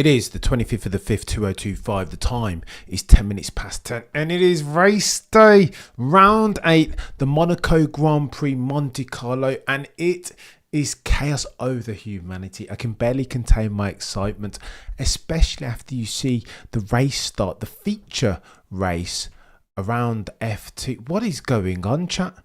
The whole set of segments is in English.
It is the 25th of the 5th, 2025. The time is 10 minutes past 10, and it is race day, round 8, the Monaco Grand Prix Monte Carlo, and it is chaos over humanity. I can barely contain my excitement, especially after you see the race start, the feature race around F2. What is going on, chat?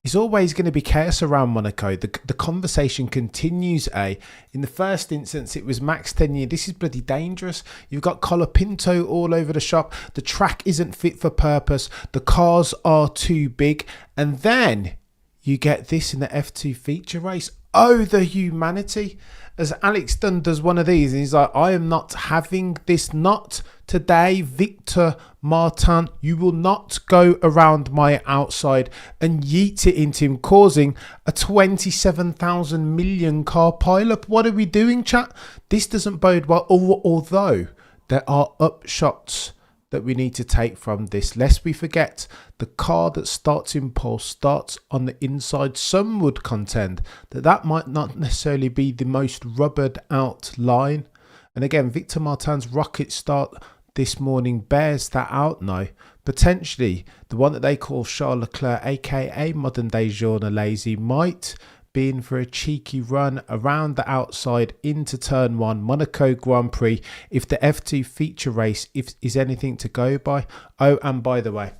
It's always going to be chaos around Monaco. The conversation continues. In the first instance, it was Max Tenier. This is bloody dangerous. You've got Colapinto all over the shop. The track isn't fit for purpose. The cars are too big. And then you get this in the F2 feature race. Oh, the humanity. As Alex Dunn does one of these, and he's like, I am not having this. Not today, Victor Martin. You will not go around my outside, and yeet it into him, causing a 27,000 million car pileup. What are we doing, chat? This doesn't bode well, although there are upshots that we need to take from this. Lest we forget, the car that starts in pole starts on the inside. Some would contend that that might not necessarily be the most rubbered out line. And again, Victor Martin's rocket start this morning bears that out now. Potentially, the one that they call Charles Leclerc, aka modern day Jean Alesi, might be in for a cheeky run around the outside into turn 1, Monaco Grand Prix, if the F2 feature race is anything to go by. Oh, and by the way,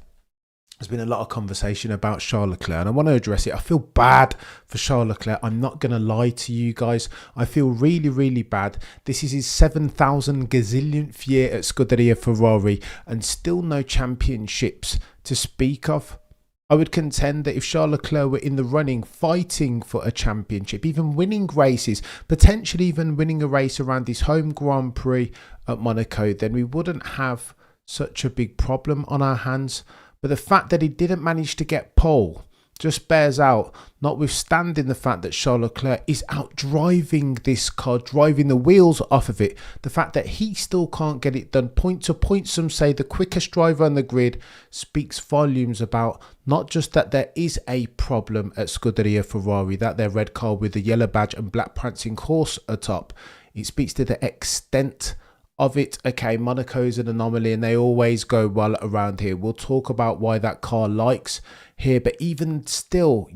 there's been a lot of conversation about Charles Leclerc, and I want to address it. I feel bad for Charles Leclerc. I'm not going to lie to you guys. I feel really, really bad. This is his 7,000 gazillionth year at Scuderia Ferrari, and still no championships to speak of. I would contend that if Charles Leclerc were in the running, fighting for a championship, even winning races, potentially even winning a race around his home Grand Prix at Monaco, then we wouldn't have such a big problem on our hands. But the fact that he didn't manage to get pole just bears out, notwithstanding the fact that Charles Leclerc is out driving this car, driving the wheels off of it. The fact that he still can't get it done, point to point, some say the quickest driver on the grid, speaks volumes about not just that there is a problem at Scuderia Ferrari, that their red car with the yellow badge and black prancing horse atop. It speaks to the extent of it. Okay, Monaco is an anomaly and they always go well around here. We'll talk about why that car likes here, but even still,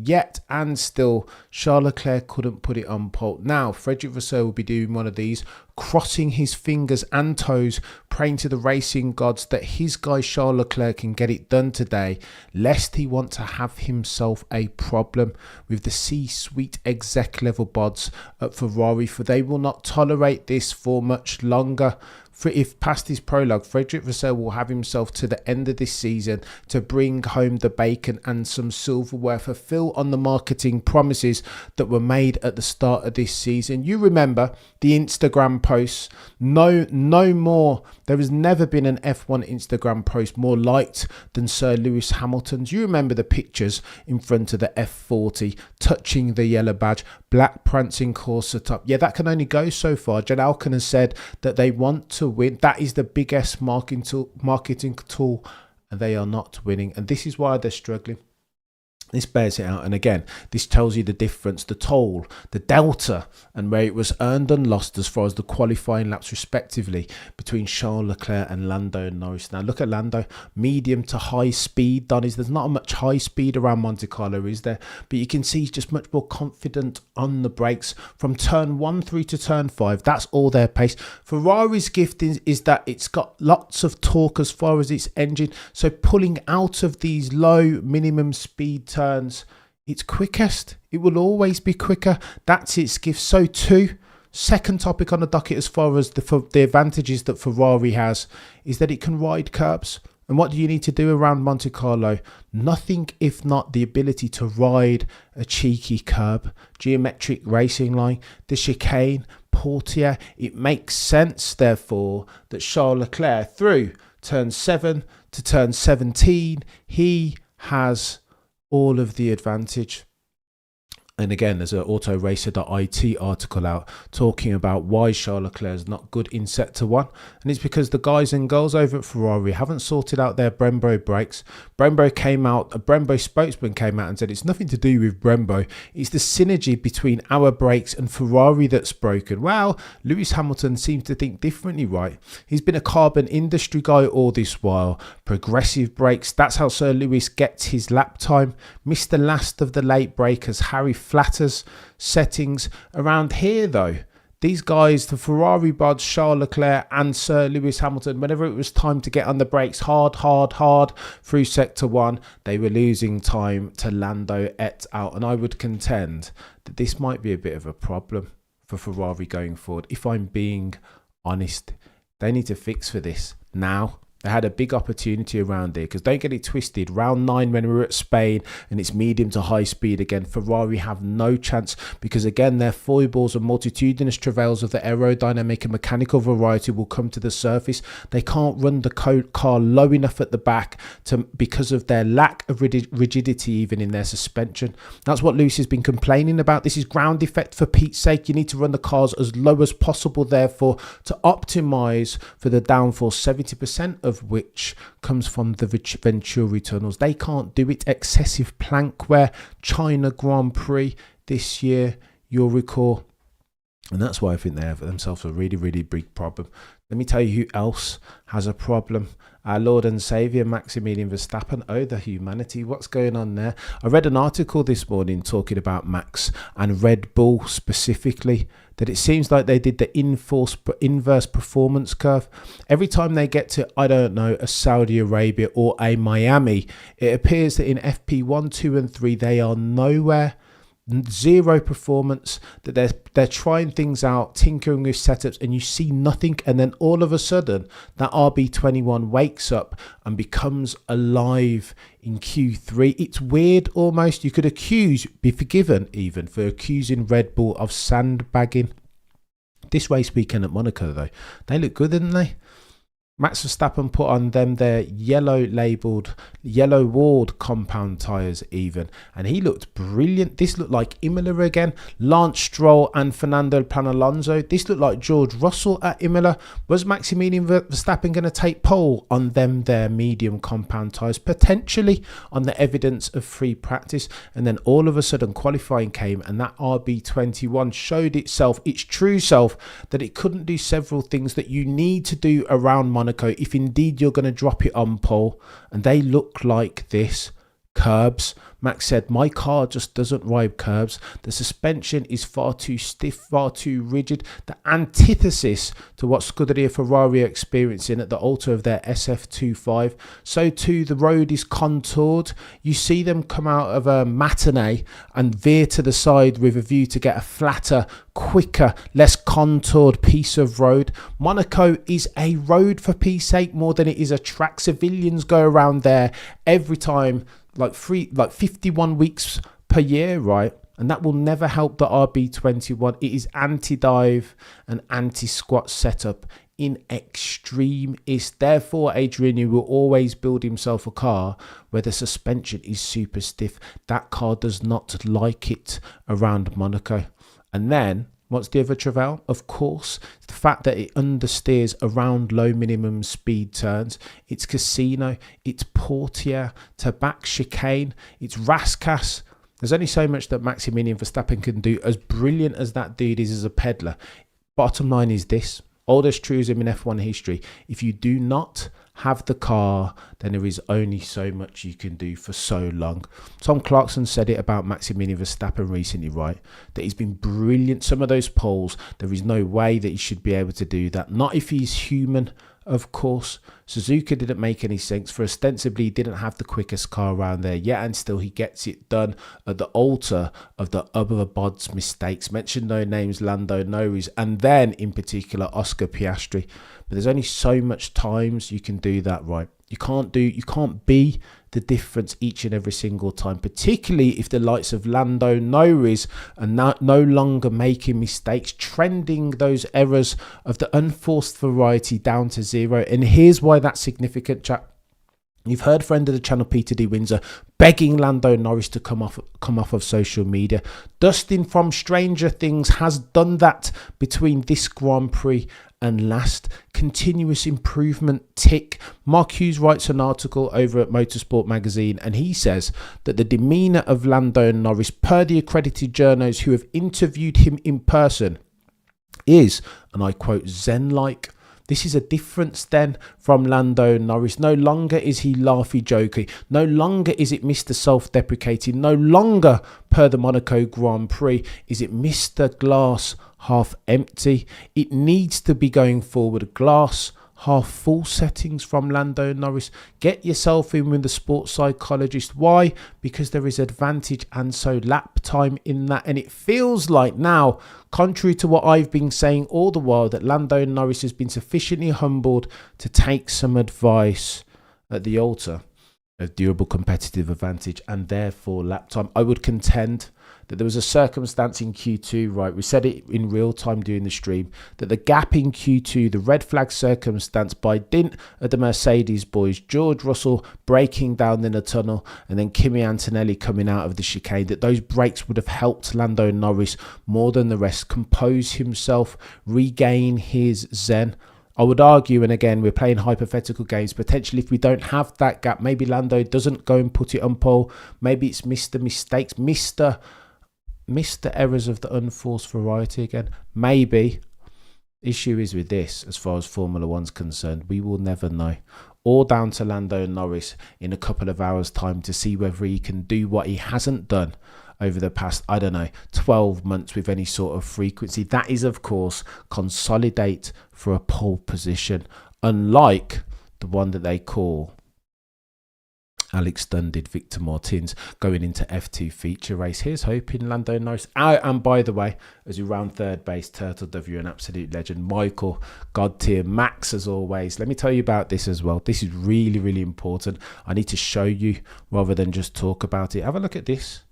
Charles Leclerc couldn't put it on pole. Now, Frederic Vasseur will be doing one of these, crossing his fingers and toes, praying to the racing gods that his guy Charles Leclerc can get it done today, lest he want to have himself a problem with the C-suite exec level bods at Ferrari, for they will not tolerate this for much longer. If past his prologue, Frederic Vasseur will have himself to the end of this season to bring home the bacon and some silverware, fulfill on the marketing promises that were made at the start of this season. You remember the Instagram posts. No more. There has never been an F1 Instagram post more liked than Sir Lewis Hamilton's. You remember the pictures in front of the F40 touching the yellow badge, black prancing horse at top. Yeah, that can only go so far. Jen Alkin has said that they want to win. That is the biggest marketing tool, and they are not winning, and this is why they're struggling. This bears it out, and again, this tells you the difference, the toll, the delta, and where it was earned and lost as far as the qualifying laps respectively between Charles Leclerc and Lando Norris. Now look at Lando, medium to high speed done. There's not much high speed around Monte Carlo, is there? But you can see he's just much more confident on the brakes from turn 1 through to turn 5. That's all their pace. Ferrari's gift is that it's got lots of torque as far as its engine, so pulling out of these low minimum speed turns, it's quickest. It will always be quicker. That's its gift. So too, second topic on the docket as far as the advantages that Ferrari has is that it can ride curbs. And what do you need to do around Monte Carlo? Nothing if not the ability to ride a cheeky curb, geometric racing line, the chicane, Portier. It makes sense, therefore, that Charles Leclerc through turn 7 to turn 17, he has all of the advantage. And again, there's an autoracer.it article out talking about why Charles Leclerc is not good in sector one. And it's because the guys and girls over at Ferrari haven't sorted out their Brembo brakes. Brembo came out, a Brembo spokesman came out and said it's nothing to do with Brembo. It's the synergy between our brakes and Ferrari that's broken. Well, Lewis Hamilton seems to think differently, right? He's been a carbon industry guy all this while. Progressive brakes, that's how Sir Lewis gets his lap time. Missed the last of the late breakers, Harry Flatters settings. Around here though, these guys, the Ferrari buds, Charles Leclerc and Sir Lewis Hamilton, whenever it was time to get on the brakes hard through sector one, they were losing time to Lando et al. And I would contend that this might be a bit of a problem for Ferrari going forward. If I'm being honest, they need to fix for this now. They had a big opportunity around here, because don't get it twisted, round 9 when we were at Spain and it's medium to high speed again, Ferrari have no chance, because again their foibles and multitudinous travails of the aerodynamic and mechanical variety will come to the surface. They can't run the car low enough at the back because of their lack of rigidity even in their suspension. That's what Lewis has been complaining about. This is ground effect for Pete's sake. You need to run the cars as low as possible, therefore, to optimise for the downforce, 70% of which comes from the Venturi tunnels. They can't do it. Excessive plank wear, China Grand Prix this year, you'll recall. And that's why I think they have themselves a really big problem. Let me tell you who else has a problem. Our Lord and Saviour, Maximilian Verstappen. Oh, the humanity. What's going on there? I read an article this morning talking about Max and Red Bull specifically, that it seems like they did the inverse performance curve. Every time they get to, I don't know, a Saudi Arabia or a Miami, it appears that in FP1, 2 and 3, they are nowhere. Zero performance, that they're trying things out, tinkering with setups, and you see nothing. And then all of a sudden that RB21 wakes up and becomes alive in Q3. It's weird almost. You could be forgiven even for accusing Red Bull of sandbagging. This race weekend at Monaco though, they look good, didn't they? Max Verstappen put on them their yellow walled compound tyres even, and he looked brilliant. This looked like Imola again. Lance Stroll and Fernando Alonso, this looked like George Russell at Imola. Was Maximilian Verstappen going to take pole on them their medium compound tyres? Potentially, on the evidence of free practice. And then all of a sudden qualifying came, and that RB21 showed itself, its true self, that it couldn't do several things that you need to do around Monaco if indeed you're going to drop it on pole. And they look like this. Curbs. Max said, my car just doesn't ride curbs. The suspension is far too stiff, far too rigid. The antithesis to what Scuderia Ferrari are experiencing at the altar of their SF25. So too, the road is contoured. You see them come out of a matinee and veer to the side with a view to get a flatter, quicker, less contoured piece of road. Monaco is a road, for peace sake, more than it is a track. Civilians go around there every time, like 51 weeks per year, right? And that will never help the RB21. It is anti-dive and anti-squat setup in extremis. Therefore, Adrian will always build himself a car where the suspension is super stiff. That car does not like it around Monaco. And then, what's the other travail? Of course, the fact that it understeers around low minimum speed turns. It's Casino, it's Portier, to back chicane, it's Rascasse. There's only so much that Maximilian Verstappen can do, as brilliant as that dude is as a peddler. Bottom line is this: oldest truism in F1 history, if you do not have the car, then there is only so much you can do for so long. Tom Clarkson said it about Maximilian Verstappen recently, right? That he's been brilliant. Some of those poles, there is no way that he should be able to do that. Not if he's human, of course. Suzuka didn't make any sense, for ostensibly he didn't have the quickest car around there yet, and still he gets it done at the altar of the other bod's mistakes. Mentioned no names, Lando Norris, and then in particular Oscar Piastri. But there's only so much times you can do that, right? You can't be the difference each and every single time, particularly if the likes of Lando Norris are no longer making mistakes, trending those errors of the unforced variety down to zero. And here's why that's significant, chap. You've heard friend of the channel Peter D. Windsor begging Lando Norris to come off of social media. Dustin from Stranger Things has done that between this Grand Prix and last. Continuous improvement tick. Mark Hughes writes an article over at Motorsport magazine, and he says that the demeanor of Lando Norris, per the accredited journos who have interviewed him in person, is, and I quote, zen-like. This is a difference then from Lando Norris. No longer is he laughy jokey. No longer is it Mr. Self-deprecating. No longer, per the Monaco Grand Prix, is it Mr. Glass half empty. It needs to be going forward glass half full settings from Lando Norris. Get yourself in with the sports psychologist. Why? Because there is advantage and so lap time in that. And it feels like now, contrary to what I've been saying all the while, that Lando Norris has been sufficiently humbled to take some advice at the altar of durable competitive advantage and therefore lap time. I would contend that there was a circumstance in Q2, right? We said it in real time during the stream, that the gap in Q2, the red flag circumstance by dint of the Mercedes boys, George Russell breaking down in a tunnel and then Kimi Antonelli coming out of the chicane, that those breaks would have helped Lando Norris more than the rest compose himself, regain his zen. I would argue, and again, we're playing hypothetical games, potentially if we don't have that gap, maybe Lando doesn't go and put it on pole. Maybe it's Mr. Mistakes, Mr. Errors of the unforced variety again. Maybe. Issue is with this, as far as Formula One's concerned, we will never know. All down to Lando Norris in a couple of hours' time to see whether he can do what he hasn't done over the past, 12 months with any sort of frequency. That is, of course, consolidate for a pole position, unlike the one that they call Alex Dunn did Victor Martins going into F2 feature race. Here's hoping Lando Norris. And by the way, as we round third base, Turtle W, an absolute legend. Michael, God tier. Max, as always. Let me tell you about this as well. This is really, really important. I need to show you rather than just talk about it. Have a look at this.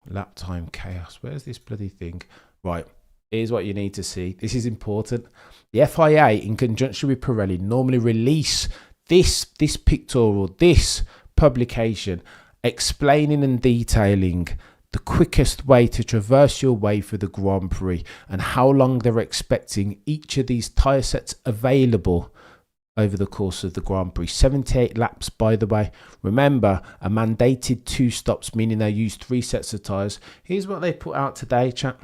Lap time chaos. Where's this bloody thing? Right. Here's what you need to see. This is important. The FIA, in conjunction with Pirelli, normally release this pictorial, this publication, explaining and detailing the quickest way to traverse your way through the Grand Prix and how long they're expecting each of these tyre sets available over the course of the Grand Prix. 78 laps, by the way. Remember, a mandated 2 stops, meaning they use 3 sets of tyres. Here's what they put out today, chat.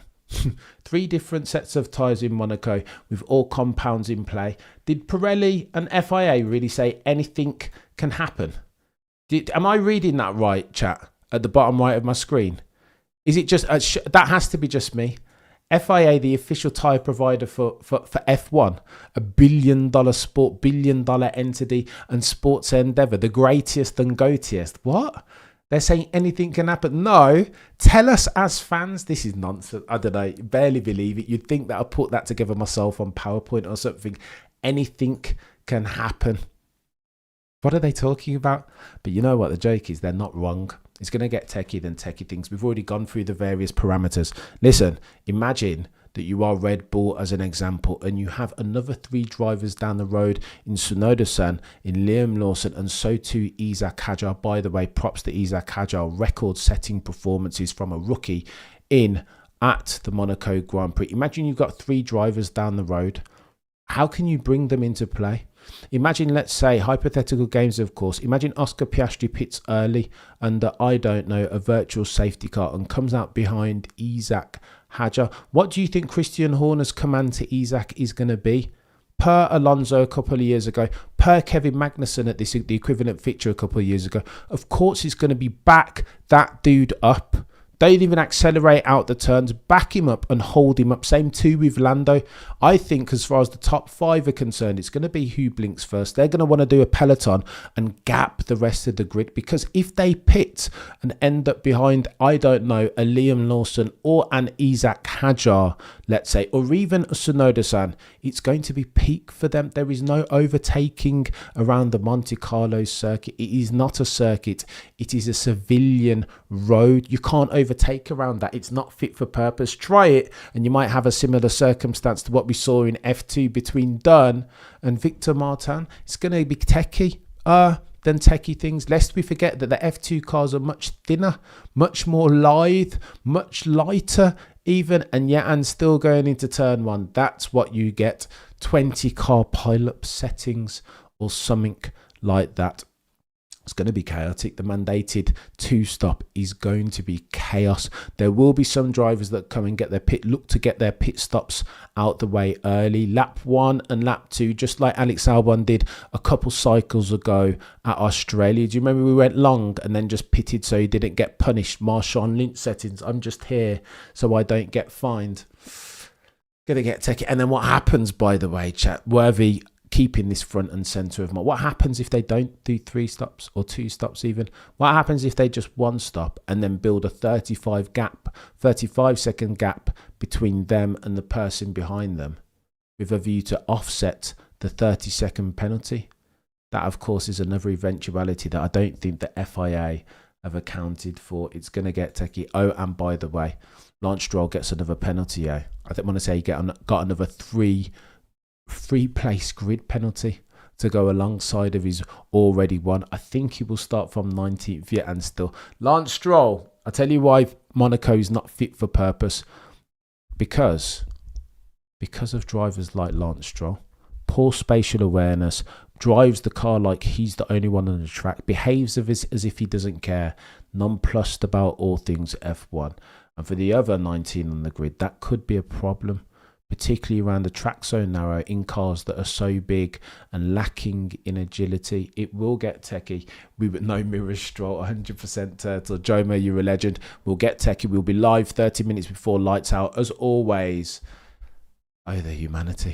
3 different sets of tyres in Monaco with all compounds in play. Did Pirelli and FIA really say anything can happen? Am I reading that right, chat, at the bottom right of my screen? Is it just, that has to be just me. FIA, the official tyre provider for F1, $1 billion sport, $1 billion entity and sports endeavour, the greatest and goatiest. What? They're saying anything can happen. No, tell us as fans. This is nonsense. I don't know. Barely believe it. You'd think that I put that together myself on PowerPoint or something. Anything can happen. What are they talking about? But you know what? The joke is they're not wrong. It's going to get techie than techie things. We've already gone through the various parameters. Listen, imagine that you are Red Bull as an example and you have another 3 drivers down the road in Tsunoda-san, in Liam Lawson, and so too Isaac Hadjar. By the way, props to Isaac Hadjar, record-setting performances from a rookie at the Monaco Grand Prix. Imagine you've got 3 drivers down the road. How can you bring them into play? Imagine, let's say, hypothetical games, of course. Imagine Oscar Piastri pits early under, I don't know, a virtual safety car and comes out behind Isaac Hadjar. What do you think Christian Horner's command to Isaac is going to be? Per Alonso a couple of years ago, per Kevin Magnussen at the equivalent fixture a couple of years ago. Of course, it's going to be back that dude up. Don't even accelerate out the turns. Back him up and hold him up. Same too with Lando. I think as far as the top 5 are concerned, it's going to be who blinks first. They're going to want to do a peloton and gap the rest of the grid, because if they pit and end up behind, I don't know, a Liam Lawson or an Isaac Hadjar, let's say, or even a Tsunoda-san, it's going to be peak for them. There is no overtaking around the Monte Carlo circuit. It is not a circuit. It is a civilian road. You can't overtake around that. It's not fit for purpose. Try it and you might have a similar circumstance to what we saw in F2 between Dunn and Victor Martin. It's going to be techie. than techie things. Lest we forget that the F2 cars are much thinner, much more lithe, much lighter even, and still going into turn one. That's what you get. 20 car pileup settings or something like that. It's going to be chaotic. The mandated 2-stop is going to be chaos. There will be some drivers that come and look to get their pit stops out the way early. Lap 1 and lap 2, just like Alex Albon did a couple cycles ago at Australia. Do you remember we went long and then just pitted so he didn't get punished? Marshawn Lynch settings. I'm just here so I don't get fined. Gonna get techie. And then what happens, by the way, chat, Worthy keeping this front and centre of mind. What happens if they don't do 3 stops or 2 stops even? What happens if they just 1 stop and then build a 35-second gap between them and the person behind them with a view to offset the 30-second penalty? That, of course, is another eventuality that I don't think the FIA have accounted for. It's going to get techie. Oh, and by the way, Lance Stroll gets another penalty. I want to say he got another 3-place grid penalty to go alongside of his already one. I think he will start from 19th yet, and still Lance Stroll. I tell you why Monaco is not fit for purpose, because of drivers like Lance Stroll. Poor spatial awareness, drives the car like he's the only one on the track, behaves as if he doesn't care, nonplussed about all things F1. And for the other 19 on the grid, that could be a problem, particularly around the track so narrow in cars that are so big and lacking in agility. It will get techie. We would know Mirror Stroll, 100% Turtle. Jomo, you're a legend. We'll get techie. We'll be live 30 minutes before lights out. As always, oh, the humanity.